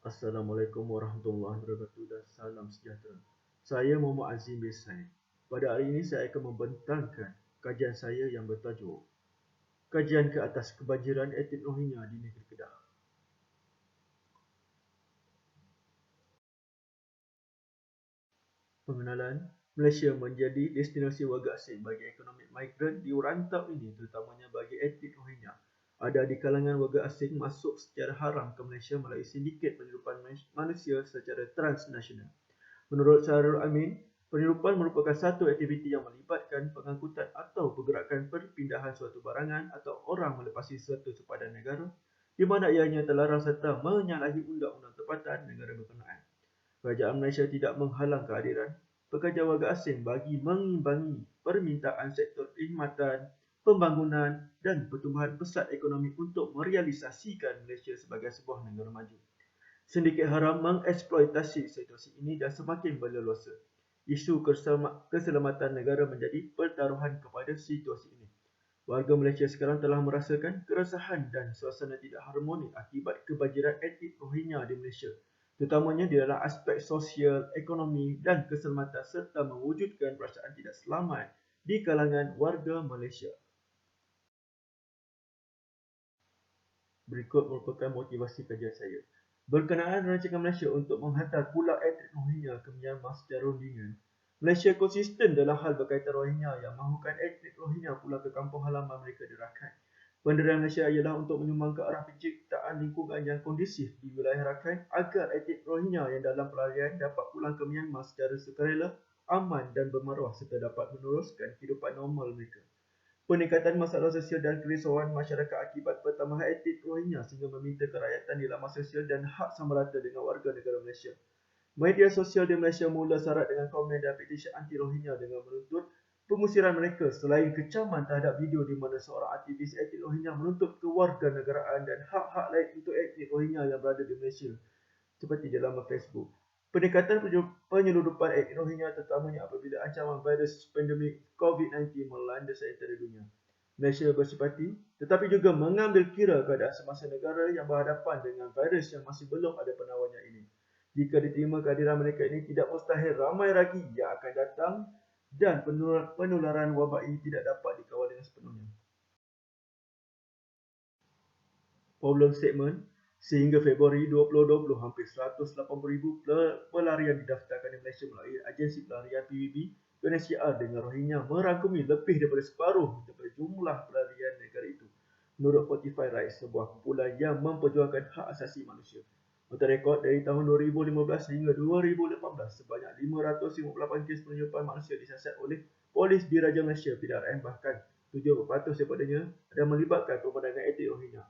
Assalamualaikum warahmatullahi wabarakatuh dan salam sejahtera. Saya Muhammad Azim bin Said. Pada hari ini saya akan membentangkan kajian saya yang bertajuk Kajian ke atas kebanjiran etnik Rohingya di negeri Kedah. Pengenalan, Malaysia menjadi destinasi warga asing bagi ekonomi migran di rantau ini, terutamanya bagi etnik Rohingya. Ada di kalangan warga asing masuk secara haram ke Malaysia melalui sindiket penyeludupan manusia secara transnasional. Menurut Syahrul Amin, penyeludupan merupakan satu aktiviti yang melibatkan pengangkutan atau pergerakan perpindahan suatu barangan atau orang melepasi suatu sepadan negara di mana ianya terlarang serta menyalahi undang-undang tempatan negara berkenaan. Kerajaan Malaysia tidak menghalang kehadiran pekerja warga asing bagi mengimbangi permintaan sektor perkhidmatan, pembangunan dan pertumbuhan pesat ekonomi untuk merealisasikan Malaysia sebagai sebuah negara maju. Sindiket haram mengeksploitasi situasi ini dan semakin berleluasa. Isu keselamatan negara menjadi pertaruhan kepada situasi ini. Warga Malaysia sekarang telah merasakan keresahan dan suasana tidak harmoni akibat kebanjiran etnik Rohingya di Malaysia, terutamanya di dalam aspek sosial, ekonomi dan keselamatan serta mewujudkan perasaan tidak selamat di kalangan warga Malaysia. Berikut merupakan motivasi kajian saya. Berkenaan rancangan Malaysia untuk menghantar pulau etnik Rohingya ke Myanmar secara rundingan, Malaysia konsisten dalam hal berkaitan Rohingya yang mahukan etnik Rohingya pulang ke kampung halaman mereka di Rakhine. Pendirian Malaysia ialah untuk menyumbang ke arah penciptaan lingkungan yang kondusif di wilayah Rakhine agar etnik Rohingya yang dalam pelarian dapat pulang ke Myanmar secara sukarela, aman dan bermaruah serta dapat meneruskan kehidupan normal mereka. Peningkatan masalah sosial dan kerisauan masyarakat akibat pertambahan etnik Rohingya sehingga meminta kerakyatan di laman sosial dan hak sama rata dengan warga negara Malaysia. Media sosial di Malaysia mula syarat dengan komen dan petisi anti-Rohingya dengan menuntut pengusiran mereka selain kecaman terhadap video di mana seorang aktivis etnik Rohingya menuntut kewarganegaraan dan hak-hak lain untuk etnik Rohingya yang berada di Malaysia seperti di laman Facebook. Peningkatan penyeludupan etnik Rohingya terutamanya apabila ancaman virus pandemik COVID-19 melanda seantero dunia. Malaysia bersempati tetapi juga mengambil kira keadaan semasa negara yang berhadapan dengan virus yang masih belum ada penawarnya ini. Jika diterima kehadiran mereka ini, tidak mustahil ramai lagi yang akan datang dan penularan wabak ini tidak dapat dikawal dengan sepenuhnya. Problem statement, sehingga Februari 2020, hampir 180,000 pelarian didaftarkan di Malaysia melalui agensi pelarian PBB UNHCR dengan Rohingya merangkumi lebih daripada separuh daripada jumlah pelarian negara itu. Menurut Fortify Rights, sebuah kumpulan yang memperjuangkan hak asasi manusia. Untuk rekod dari tahun 2015 hingga 2018, sebanyak 558 kes penyeludupan manusia disiasat oleh Polis Diraja Malaysia PDRM, bahkan 70% daripadanya ada melibatkan pemandangan etnik Rohingya.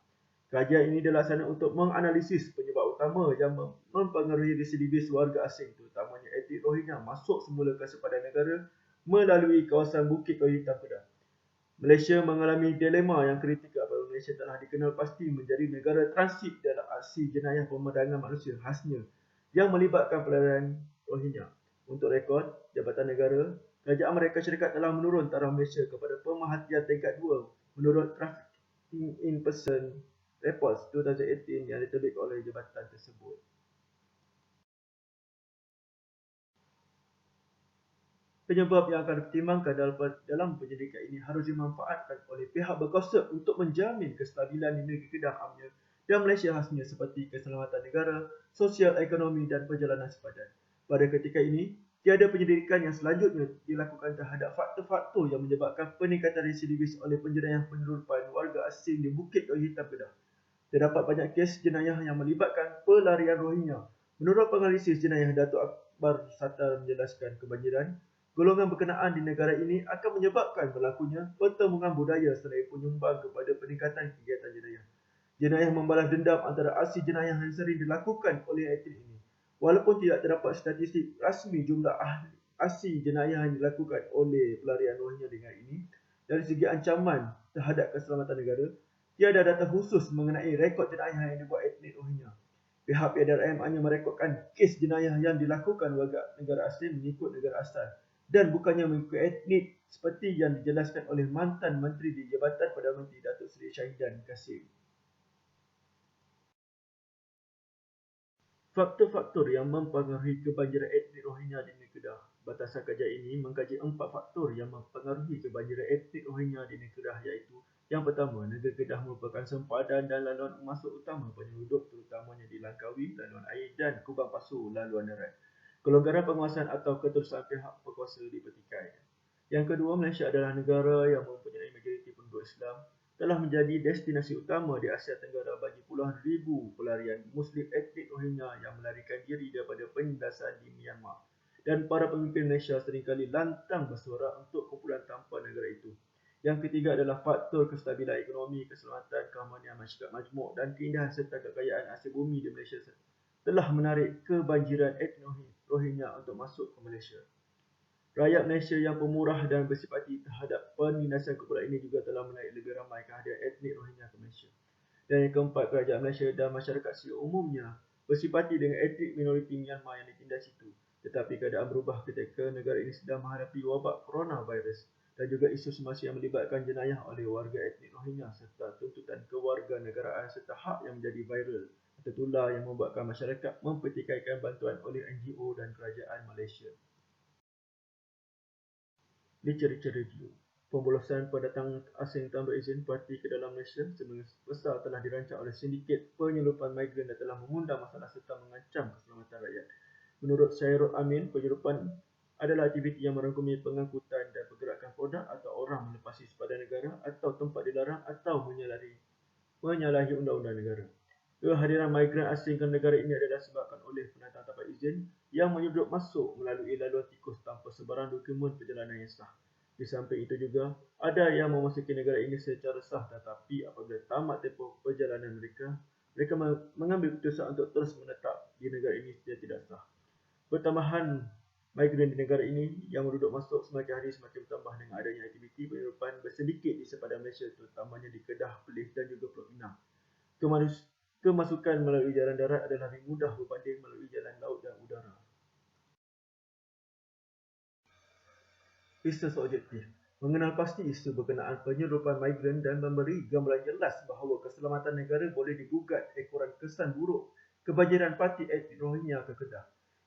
Kajian ini dilaksanakan untuk menganalisis penyebab utama yang mempengaruhi residivis warga asing, terutamanya etnik Rohingya, masuk semula ke sepadan negara melalui kawasan Bukit Kayu Hitam Kedah. Malaysia mengalami dilema yang kritikal apabila Malaysia telah dikenal pasti menjadi negara transit dalam aksi jenayah pemandangan manusia khasnya yang melibatkan pelarian Rohingya. Untuk rekod, Jabatan Negara, Kerajaan Amerika Syarikat telah menurun taraf Malaysia kepada pemerhatian tingkat 2 menurut Trafficking in Person Reports 2018 yang diterbitkan oleh jabatan tersebut. Penyebab yang akan dipertimbangkan dalam penyelidikan ini harus dimanfaatkan oleh pihak berkuasa untuk menjamin kestabilan di negeri Kedah amnya dan Malaysia khasnya seperti keselamatan negara, sosial, ekonomi dan perjalanan sepadan. Pada ketika ini, tiada penyelidikan yang selanjutnya dilakukan terhadap faktor-faktor yang menyebabkan peningkatan residivis oleh penjenayah penyeludupan warga asing di Bukit Kayu Hitam Kedah. Terdapat banyak kes jenayah yang melibatkan pelarian Rohingya. Menurut penganalisis jenayah, Datuk Akbar Sattar menjelaskan kebanjiran golongan berkenaan di negara ini akan menyebabkan berlakunya pertemuan budaya selain penyumbang kepada peningkatan kegiatan jenayah. Jenayah membalas dendam antara aksi jenayah yang sering dilakukan oleh etnik ini. Walaupun tidak terdapat statistik rasmi jumlah aksi jenayah yang dilakukan oleh pelarian Rohingya dengan ini, dari segi ancaman terhadap keselamatan negara, tiada data khusus mengenai rekod jenayah yang dibuat etnik Rohingya. Pihak PDRM hanya merekodkan kes jenayah yang dilakukan warga negara asing mengikut negara asal dan bukannya mengikut etnik seperti yang dijelaskan oleh mantan Menteri di Jabatan Perdana Menteri Datuk Seri Syahidan Kasim. Faktor-faktor yang mempengaruhi kebanjiran etnik Rohingya di negeri Kedah. Batasan kajian ini mengkaji 4 faktor yang mempengaruhi kebanjiran etnik Rohingya di negeri Kedah, iaitu yang pertama, negeri Kedah merupakan sempadan dan laluan masuk utama penyelundup, terutamanya di Langkawi, laluan air, dan Kubang Pasu, laluan darat. Kelonggaran penguasaan atau keterusan pihak berkuasa dipertikai. Yang kedua, Malaysia adalah negara yang mempunyai majoriti penduduk Islam, telah menjadi destinasi utama di Asia Tenggara bagi puluhan ribu pelarian Muslim etnik Rohingya yang melarikan diri daripada penindasan di Myanmar. Dan para pemimpin Malaysia seringkali lantang bersuara untuk kumpulan tanpa negara itu. Yang ketiga adalah faktor kestabilan ekonomi, keselamatan, keamanan masyarakat majmuk dan keindahan serta kekayaan hasil bumi di Malaysia telah menarik kebanjiran etnik Rohingya untuk masuk ke Malaysia. Rakyat Malaysia yang pemurah dan bersipati terhadap penindasan kumpulan ini juga telah menarik lebih ramai kehadiran etnik Rohingya ke Malaysia. Dan yang keempat, kerajaan Malaysia dan masyarakat secara umumnya bersipati dengan etnik minoriti Myanmar yang ditindas itu. Tetapi keadaan berubah ketika negara ini sedang menghadapi wabak coronavirus dan juga isu semasa yang melibatkan jenayah oleh warga etnik Rohingya serta tuntutan kewarganegaraan serta hak yang menjadi viral atau tular yang membuatkan masyarakat mempertikaikan bantuan oleh NGO dan kerajaan Malaysia. Literature Review. Pembolosan pendatang asing tanpa izin parti ke dalam Malaysia sebesar telah dirancang oleh sindiket penyelundupan migran dan telah mengundang masalah serta mengancam keselamatan rakyat. Menurut Syairul Amin, penyelundupan adalah aktiviti yang merangkumi pengangkutan dan pergerakan produk atau orang melepasi sepadan negara atau tempat dilarang atau menyalahi undang-undang negara. Kehadiran migran asing ke negara ini adalah disebabkan oleh pendatang tanpa izin yang menyelundup masuk melalui laluan tikus tanpa sebarang dokumen perjalanan yang sah. Di samping itu juga, ada yang memasuki negara ini secara sah tetapi apabila tamat tempoh perjalanan mereka mengambil keputusan untuk terus menetap di negara ini secara tidak sah. Pertambahan migran di negara ini yang menduduk masuk semakin hari semakin bertambah dengan adanya aktiviti penyelundupan bersedikit di sepadan Malaysia, terutamanya di Kedah, Perlis dan juga Pulau Pinang. Kemasukan melalui jalan darat adalah lebih mudah berbanding melalui jalan laut dan udara. Research objektif. Mengenal pasti isu berkenaan penyelundupan migran dan memberi gambaran jelas bahawa keselamatan negara boleh digugat ekoran kesan buruk kebanjiran parti etnik Rohingya ke Kedah.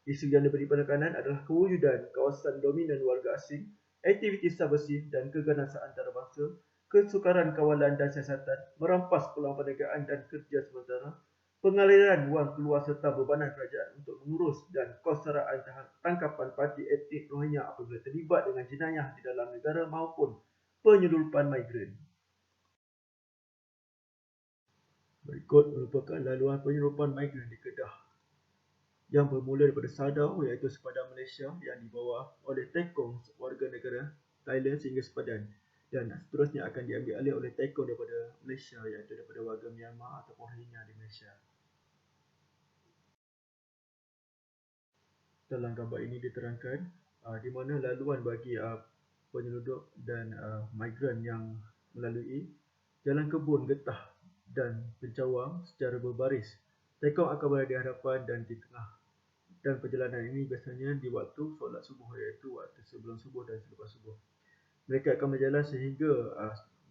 Isu yang diberi penekanan adalah kewujudan kawasan dominan warga asing, aktiviti subversif dan keganasan antarabangsa, kesukaran kawalan dan siasatan, merampas peluang perniagaan dan kerja sementara, pengaliran wang keluar serta bebanan kerajaan untuk mengurus dan kos-saraan tangkapan parti etnik Rohingya apabila terlibat dengan jenayah di dalam negara maupun penyelundupan migran. Berikut merupakan laluan penyelundupan migran di Kedah yang bermula daripada Sadao, iaitu sepadan Malaysia yang dibawa oleh Tekong warga negara Thailand sehingga sepadan, dan seterusnya akan diambil alih oleh Tekong daripada Malaysia, iaitu daripada warga Myanmar atau Rohingya di Malaysia. Dalam gambar ini diterangkan di mana laluan bagi penyelundup dan migran yang melalui jalan kebun getah dan pencawang secara berbaris. Tekong akan berada di hadapan dan di tengah. Dan perjalanan ini biasanya di waktu solat subuh, iaitu waktu sebelum subuh dan selepas subuh. Mereka akan berjalan sehingga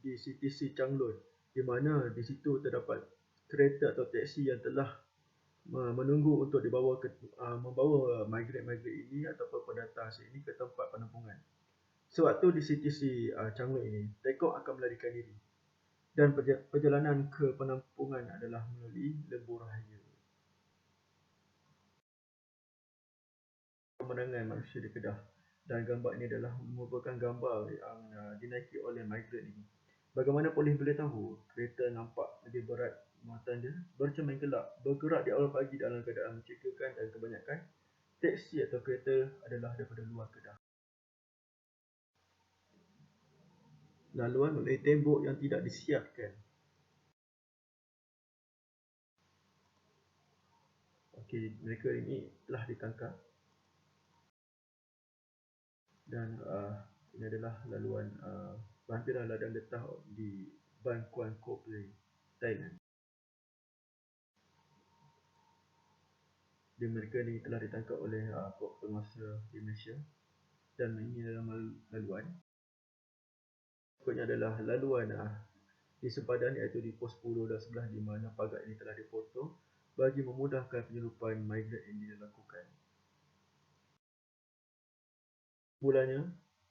di CTC Changlun, di mana di situ terdapat kereta atau teksi yang telah menunggu untuk membawa migran-migran ini ataupun pendatang ini ke tempat penampungan. Sewaktu di CTC Changlun ini, Tekong akan melarikan diri. Dan perjalanan ke penampungan adalah melalui Lembu Rahaya. Pemandangan manusia di Kedah, dan gambar ini adalah merupakan gambar yang dinaiki oleh migran ini. Bagaimana polis boleh tahu kereta nampak lebih berat muatan dia? Bercermin gelap, bergerak di awal pagi dalam keadaan mencekakan dan kebanyakan teksi atau kereta adalah daripada luar Kedah. Laluan melalui tembok yang tidak disiapkan. Okey, mereka ini telah ditangkap. Dan ini adalah laluan berhampiran ladang getah di Ban Kuan Ko Play, Thailand. Dan mereka ni telah ditangkap oleh penguasa di Malaysia. Dan ini adalah laluan. Berikutnya adalah laluan di sempadan, iaitu di pos 10 dan 11, di mana pagar ini telah difoto bagi memudahkan penyeludupan migran yang dilakukan. Mulanya,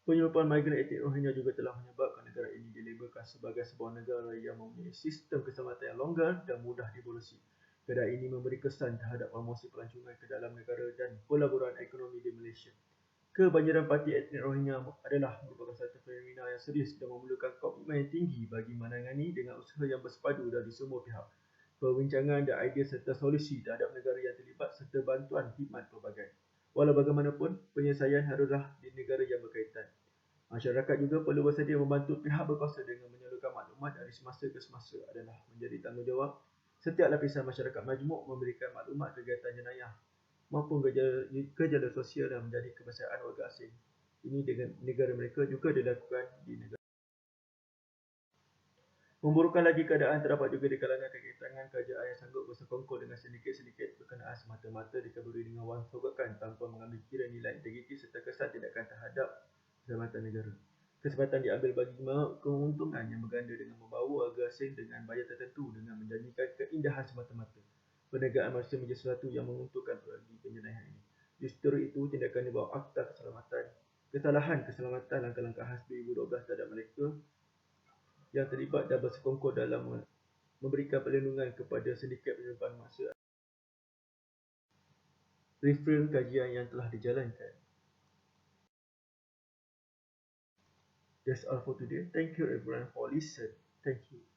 penyeludupan migran etnik Rohingya juga telah menyebabkan negara ini dilabelkan sebagai sebuah negara yang mempunyai sistem keselamatan yang longgar dan mudah dibolosi. Keadaan ini memberi kesan terhadap promosi pelancongan ke dalam negara dan pelaburan ekonomi di Malaysia. Kebanjiran parti etnik Rohingya adalah merupakan satu fenomena yang serius dan memerlukan komitmen yang tinggi bagi menangani dengan usaha yang bersepadu dari semua pihak. Perbincangan dan idea serta solusi terhadap negara yang terlibat serta bantuan khidmat pelbagai. Walau bagaimanapun, penyelesaian haruslah di negara yang berkaitan. Masyarakat juga perlu bersedia membantu pihak berkuasa dengan menyalurkan maklumat dari semasa ke semasa adalah menjadi tanggungjawab setiap lapisan masyarakat majmuk memberikan maklumat kegiatan jenayah maupun gejala sosial yang menjadi kebiasaan warga asing. Ini dengan negara mereka juga dilakukan di negara. Memburukkan lagi keadaan terdapat juga di kalangan kaki-tangan kerajaan yang sanggup bersekongkol dengan sindiket-sindiket berkenaan semata-mata dikaburi dengan wang sogokan tanpa mengambil kira nilai integriti serta kesan tindakan terhadap keselamatan negara. Kesempatan diambil bagi keuntungan yang berganda dengan membawa warga asing dengan bayar tertentu dengan menjanjikan keindahan semata-mata. Perniagaan manusia menjadi sesuatu yang menguntungkan bagi penjenayah ini. Justru itu, tindakan di bawah Akta Kesalahan Keselamatan Langkah-Langkah khas 2012 terhadap mereka yang terlibat dan bersekongkol dalam memberikan perlindungan kepada sindiket penyelundupan mangsa. Reframe kajian yang telah dijalankan. That's all for today. Thank you everyone for listening. Thank you.